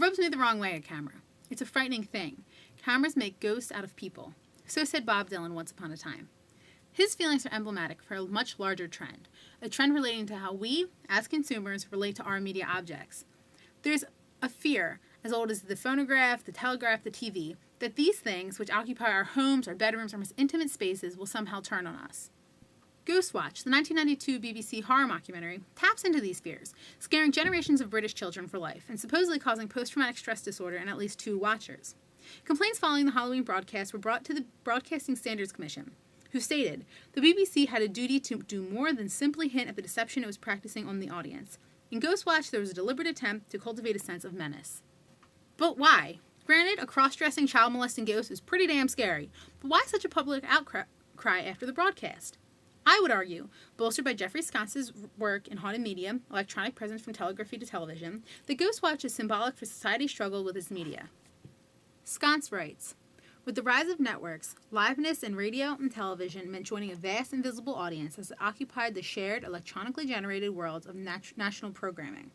rubs me the wrong way, a camera. It's a frightening thing. Cameras make ghosts out of people. So said Bob Dylan once upon a time. His feelings are emblematic for a much larger trend, a trend relating to how we, as consumers, relate to our media objects. There's a fear, as old as the phonograph, the telegraph, the TV, that these things, which occupy our homes, our bedrooms, our most intimate spaces, will somehow turn on us. Ghostwatch, the 1992 BBC horror mockumentary, taps into these fears, scaring generations of British children for life, and supposedly causing post-traumatic stress disorder in at least 2 watchers. Complaints following the Halloween broadcast were brought to the Broadcasting Standards Commission, who stated the BBC had a duty to do more than simply hint at the deception it was practicing on the audience. In Ghostwatch, there was a deliberate attempt to cultivate a sense of menace. But why? Granted, a cross-dressing, child-molesting ghost is pretty damn scary, but why such a public outcry after the broadcast? I would argue, bolstered by Jeffrey Sconce's work in haunted media, electronic presence from telegraphy to television, that Ghostwatch is symbolic for society's struggle with its media. Sconce writes, with the rise of networks, liveness in radio and television meant joining a vast invisible audience as it occupied the shared, electronically generated worlds of national programming.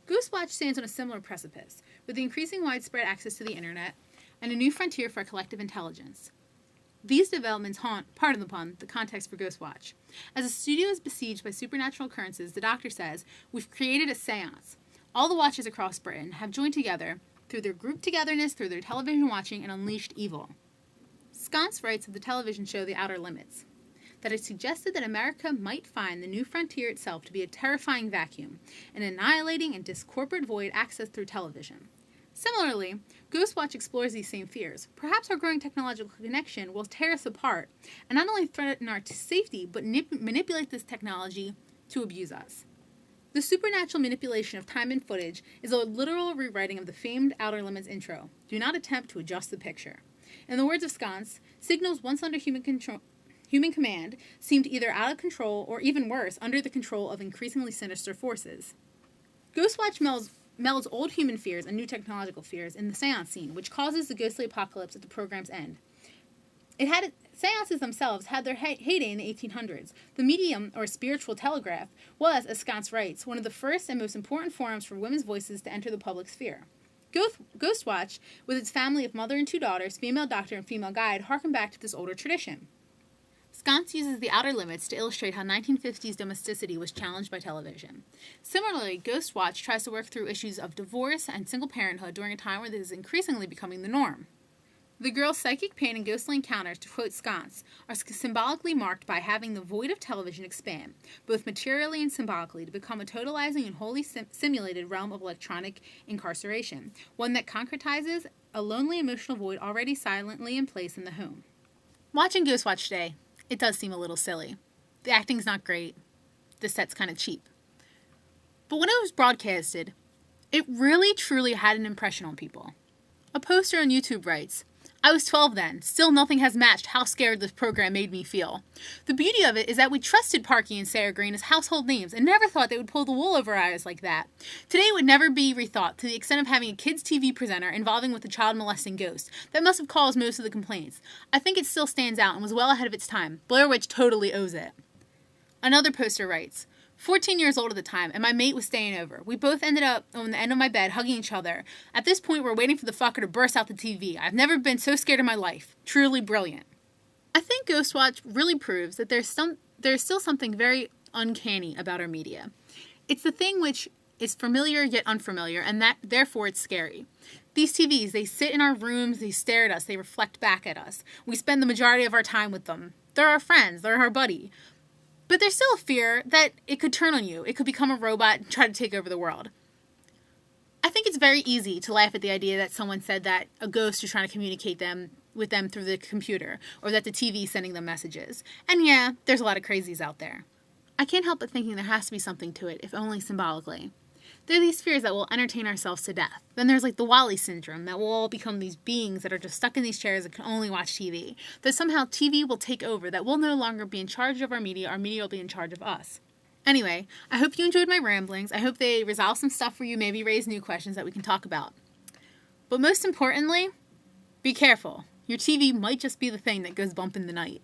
Ghostwatch stands on a similar precipice, with the increasing widespread access to the internet and a new frontier for collective intelligence. These developments haunt, pardon the pun, the context for Ghostwatch. As a studio is besieged by supernatural occurrences, the Doctor says, we've created a seance. All the watchers across Britain have joined together through their group togetherness, through their television watching, and unleashed evil. Sconce writes of the television show The Outer Limits, that it suggested that America might find the new frontier itself to be a terrifying vacuum, an annihilating and discorporate void accessed through television. Similarly, Ghostwatch explores these same fears. Perhaps our growing technological connection will tear us apart and not only threaten our safety, but manipulate this technology to abuse us. The supernatural manipulation of time and footage is a literal rewriting of the famed Outer Limits intro. Do not attempt to adjust the picture. In the words of Sconce, signals once under human command seemed either out of control or, even worse, under the control of increasingly sinister forces. Ghostwatch melds old human fears and new technological fears in the seance scene, which causes the ghostly apocalypse at the program's end. Seances themselves had their heyday in the 1800s. The medium, or spiritual telegraph, was, as Sconce writes, one of the first and most important forums for women's voices to enter the public sphere. Ghostwatch, with its family of mother and 2 daughters, female doctor and female guide, harken back to this older tradition. Sconce uses The Outer Limits to illustrate how 1950s domesticity was challenged by television. Similarly, Ghostwatch tries to work through issues of divorce and single parenthood during a time where this is increasingly becoming the norm. The girl's psychic pain and ghostly encounters, to quote Sconce, are symbolically marked by having the void of television expand, both materially and symbolically, to become a totalizing and wholly simulated realm of electronic incarceration, one that concretizes a lonely emotional void already silently in place in the home. Watching Ghostwatch today, it does seem a little silly. The acting's not great. The set's kind of cheap. But when it was broadcasted, it really truly had an impression on people. A poster on YouTube writes, I was 12 then. Still nothing has matched how scared this program made me feel. The beauty of it is that we trusted Parky and Sarah Green as household names and never thought they would pull the wool over our eyes like that. Today it would never be rethought to the extent of having a kids' TV presenter involving with a child molesting ghost. That must have caused most of the complaints. I think it still stands out and was well ahead of its time. Blair Witch totally owes it. Another poster writes, 14 years old at the time, and my mate was staying over. We both ended up on the end of my bed hugging each other. At this point, we're waiting for the fucker to burst out the TV. I've never been so scared in my life. Truly brilliant. I think Ghostwatch really proves that there's still something very uncanny about our media. It's the thing which is familiar yet unfamiliar, and that therefore it's scary. These TVs, they sit in our rooms, they stare at us, they reflect back at us. We spend the majority of our time with them. They're our friends, they're our buddy. But there's still a fear that it could turn on you. It could become a robot and try to take over the world. I think it's very easy to laugh at the idea that someone said that a ghost is trying to communicate with them through the computer, or that the TV is sending them messages. And yeah, there's a lot of crazies out there. I can't help but thinking there has to be something to it, if only symbolically. There are these fears that will entertain ourselves to death. Then there's like the Wall-E syndrome, that we'll all become these beings that are just stuck in these chairs and can only watch TV. That somehow TV will take over, that we'll no longer be in charge of our media will be in charge of us. Anyway, I hope you enjoyed my ramblings. I hope they resolve some stuff for you, maybe raise new questions that we can talk about. But most importantly, be careful. Your TV might just be the thing that goes bump in the night.